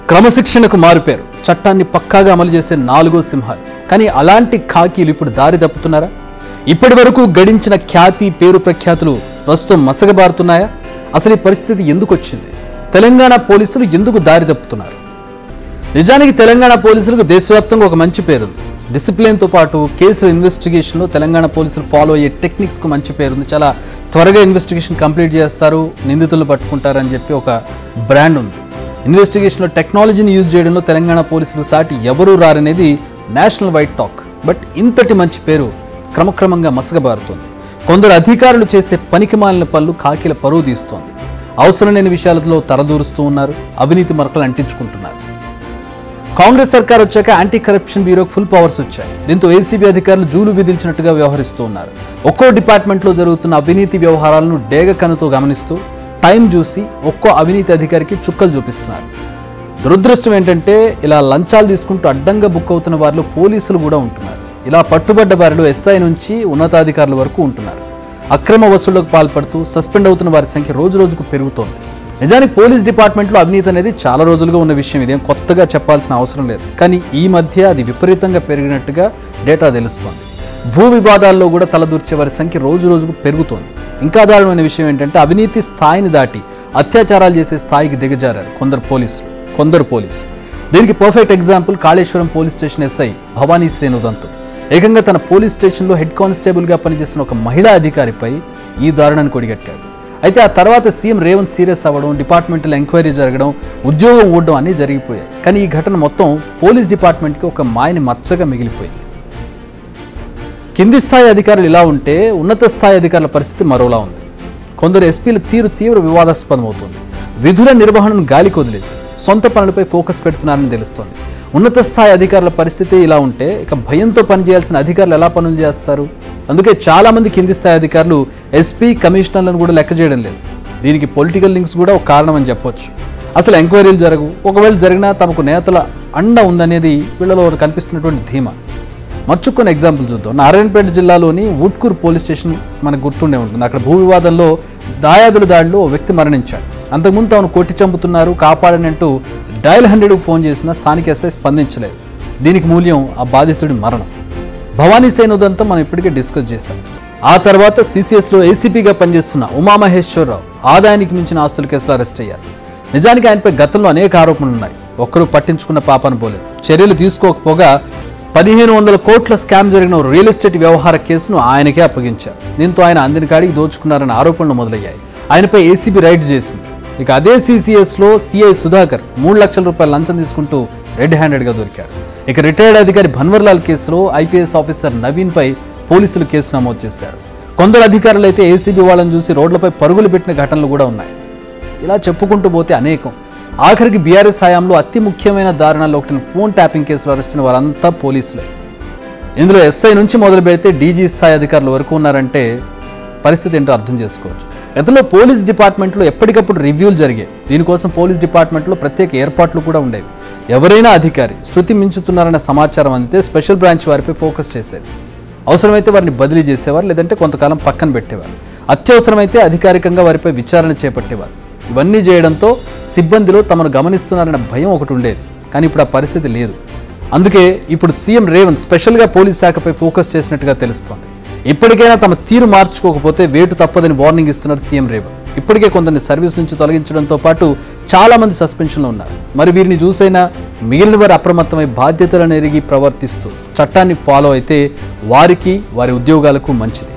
క్రమశిక్షణకు మారుపేరు, చట్టాన్ని పక్కాగా అమలు చేసే 4వ సింహాలు. కానీ అలాంటి ఖాకీలు ఇప్పుడు దారి తప్పుతున్నారా? ఇప్పటి వరకు గడించిన ఖ్యాతి, పేరు ప్రఖ్యాతులు ప్రస్తుతం మసగబారుతున్నాయా? అసలు ఈ పరిస్థితి ఎందుకు వచ్చింది? తెలంగాణ పోలీసులు ఎందుకు దారి తప్పుతున్నారు? నిజానికి తెలంగాణ పోలీసులకు దేశవ్యాప్తంగా ఒక మంచి పేరుంది. డిసిప్లిన్తో పాటు కేసుల ఇన్వెస్టిగేషన్లో తెలంగాణ పోలీసులు ఫాలో అయ్యే టెక్నిక్స్కు మంచి పేరుంది. చాలా త్వరగా ఇన్వెస్టిగేషన్ కంప్లీట్ చేస్తారు, నిందితులను పట్టుకుంటారని చెప్పి ఒక బ్రాండ్ ఉంది. ఇన్వెస్టిగేషన్లో టెక్నాలజీని యూజ్ చేయడంలో తెలంగాణ పోలీసులు సాటి ఎవరూ రారనేది నేషనల్ వైడ్ టాక్. బట్ ఇంతటి మంచి పేరు క్రమక్రమంగా మసగబారుతోంది. కొందరు అధికారులు చేసే పనికిమాలిన పనులు ఖాకీల పరువు తీస్తోంది. అవసరం లేని విషయాలతో తరదూరుస్తూ ఉన్నారు, అవినీతి మరకలు అంటించుకుంటున్నారు. కాంగ్రెస్ సర్కార్ వచ్చాక యాంటీ కరప్షన్ బ్యూరోకి ఫుల్ పవర్స్ వచ్చాయి. దీంతో ఏసీబీ అధికారులు జూలు విధించినట్టుగా వ్యవహరిస్తూ ఉన్నారు. ఒక్కో డిపార్ట్మెంట్లో జరుగుతున్న అవినీతి వ్యవహారాలను డేగ కనుతో గమనిస్తూ టైం చూసి ఒక్కో అవినీతి అధికారికి చుక్కలు చూపిస్తున్నారు. దురదృష్టం ఏంటంటే ఇలా లంచాలు తీసుకుంటూ అడ్డంగా బుక్ అవుతున్న వారిలో పోలీసులు కూడా ఉంటున్నారు. ఇలా పట్టుబడ్డ వారిలో ఎస్ఐ నుంచి ఉన్నతాధికారుల వరకు ఉంటున్నారు. అక్రమ వసూళ్లకు పాల్పడుతూ సస్పెండ్ అవుతున్న వారి సంఖ్య రోజు రోజుకు పెరుగుతోంది. నిజానికి పోలీస్ డిపార్ట్మెంట్లో అవినీతి అనేది చాలా రోజులుగా ఉన్న విషయం, ఇదేం కొత్తగా చెప్పాల్సిన అవసరం లేదు. కానీ ఈ మధ్య అది విపరీతంగా పెరిగినట్టుగా డేటా తెలుస్తోంది. భూ వివాదాల్లో కూడా తలదూర్చే వారి సంఖ్య రోజు రోజుకు పెరుగుతోంది. ఇంకా దారుణమైన విషయం ఏంటంటే అవినీతి స్థాయిని దాటి అత్యాచారాలు చేసే స్థాయికి దిగజారారు కొందరు పోలీసులు. దీనికి perfect example Kaleshwaram police station SI Bhavani శ్రేణుదంతు. ఏకంగా తన పోలీస్ స్టేషన్లో హెడ్ కానిస్టేబుల్గా పనిచేస్తున్న ఒక మహిళా అధికారిపై ఈ దారుణాన్ని కొడిగట్టాడు. అయితే ఆ తర్వాత సీఎం రేవంత్ సీరియస్ అవ్వడం, డిపార్ట్మెంటల్ ఎంక్వైరీ జరగడం, ఉద్యోగం ఊడడం అన్నీ జరిగిపోయాయి. కానీ ఈ ఘటన మొత్తం పోలీస్ డిపార్ట్మెంట్కి ఒక మాయని మచ్చగా మిగిలిపోయింది. కింది స్థాయి అధికారులు ఇలా ఉంటే ఉన్నత స్థాయి అధికారుల పరిస్థితి మరోలా ఉంది. కొందరు ఎస్పీల తీవ్ర వివాదాస్పదమవుతుంది. విధుల నిర్వహణను గాలికి వదిలేసి సొంత పనులపై ఫోకస్ పెడుతున్నారని తెలుస్తోంది. ఉన్నత స్థాయి అధికారుల పరిస్థితి ఇలా ఉంటే ఇక భయంతో పనిచేయాల్సిన అధికారులు ఎలా పనులు చేస్తారు? అందుకే చాలామంది కింది స్థాయి అధికారులు ఎస్పీ, కమిషనర్లను కూడా లెక్క చేయడం లేదు. దీనికి పొలిటికల్ లింక్స్ కూడా ఒక కారణం అని చెప్పొచ్చు. అసలు ఎంక్వైరీలు జరగవు, ఒకవేళ జరిగినా తమకు నేతల అండ ఉందనేది వీళ్ళలో కనిపిస్తున్నటువంటి ధీమా. మచ్చుకొని ఎగ్జాంపుల్ చూద్దాం. నారాయణపేట జిల్లాలోని వుడ్కూర్ పోలీస్ స్టేషన్ మనకు గుర్తుండే ఉంటుంది. అక్కడ భూ వివాదంలో దాయాదుల దాడిలో ఓ వ్యక్తి మరణించాడు. అంతకుముందు తాను కొట్టి చంపుతున్నారు, కాపాడనంటూ డయల్ 100కు ఫోన్ చేసిన స్థానిక ఎస్ఐ స్పందించలేదు. దీనికి మూల్యం ఆ బాధితుడి మరణం. భవానీ శ్రేణుదంతం మనం ఇప్పటికే డిస్కస్ చేశాం. ఆ తర్వాత సిసిఎస్లో ఏసీపీగా పనిచేస్తున్న ఉమామహేశ్వరరావు ఆదాయానికి మించిన ఆస్తుల కేసులో అరెస్ట్ అయ్యారు. నిజానికి ఆయనపై గతంలో అనేక ఆరోపణలు ఉన్నాయి. ఒక్కరూ పట్టించుకున్న పాపాన పోలేదు. చర్యలు తీసుకోకపోగా 1500 కోట్ల స్కామ్ జరిగిన రియల్ ఎస్టేట్ వ్యవహార కేసును ఆయనకే అప్పగించారు. దీంతో ఆయన అందిన కాడికి దోచుకున్నారన్న ఆరోపణలు మొదలయ్యాయి. ఆయనపై ఏసీబీ రైడ్ చేసింది. ఇక అదే సిసిఎస్లో సిఐ సుధాకర్ 3 లక్షల రూపాయల లంచం తీసుకుంటూ రెడ్ హ్యాండెడ్గా దొరికారు. ఇక రిటైర్డ్ అధికారి భన్వర్లాల్ కేసులో ఐపీఎస్ ఆఫీసర్ నవీన్పై పోలీసులు కేసు నమోదు చేశారు. కొందరు అధికారులు అయితే ఏసీబీ వాళ్ళని చూసి రోడ్లపై పరుగులు పెట్టిన ఘటనలు కూడా ఉన్నాయి. ఇలా చెప్పుకుంటూ పోతే అనేకం. ఆఖరికి బీఆర్ఎస్ హయాంలో అతి ముఖ్యమైన దారుణాల్లో ఒకటి ఫోన్ ట్యాపింగ్ కేసులో అరెస్ట్ అయిన వారంతా పోలీసులే. ఇందులో ఎస్ఐ నుంచి మొదలు పెడితే డీజీ స్థాయి అధికారులు వరకు ఉన్నారంటే పరిస్థితి ఏంటో అర్థం చేసుకోవచ్చు. గతంలో పోలీస్ డిపార్ట్మెంట్లో ఎప్పటికప్పుడు రివ్యూలు జరిగాయి. దీనికోసం పోలీస్ డిపార్ట్మెంట్లో ప్రత్యేక ఏర్పాట్లు కూడా ఉండేవి. ఎవరైనా అధికారి శృతి మించుతున్నారన్న సమాచారం అందితే స్పెషల్ బ్రాంచ్ వారిపై ఫోకస్ చేసేది. అవసరమైతే వారిని బదిలీ చేసేవారు, లేదంటే కొంతకాలం పక్కన పెట్టేవారు. అత్యవసరమైతే అధికారికంగా వారిపై విచారణ చేపట్టేవారు. ఇవన్నీ చేయడంతో సిబ్బందిలో తమను గమనిస్తున్నారన్న భయం ఒకటి ఉండేది. కానీ ఇప్పుడు ఆ పరిస్థితి లేదు. అందుకే ఇప్పుడు సీఎం రేవంత్ స్పెషల్గా పోలీస్ శాఖపై ఫోకస్ చేసినట్టుగా తెలుస్తోంది. ఇప్పటికైనా తమ తీరు మార్చుకోకపోతే వేటు తప్పదని వార్నింగ్ ఇస్తున్నారు సీఎం రేవంత్. ఇప్పటికే కొందరిని సర్వీస్ నుంచి తొలగించడంతో పాటు చాలామంది సస్పెన్షన్లో ఉన్నారు. మరి వీరిని చూసైనా మిగిలిన వారు అప్రమత్తమై బాధ్యతలను ఎరిగి ప్రవర్తిస్తూ చట్టాన్ని ఫాలో అయితే వారికి, వారి ఉద్యోగాలకు మంచిది.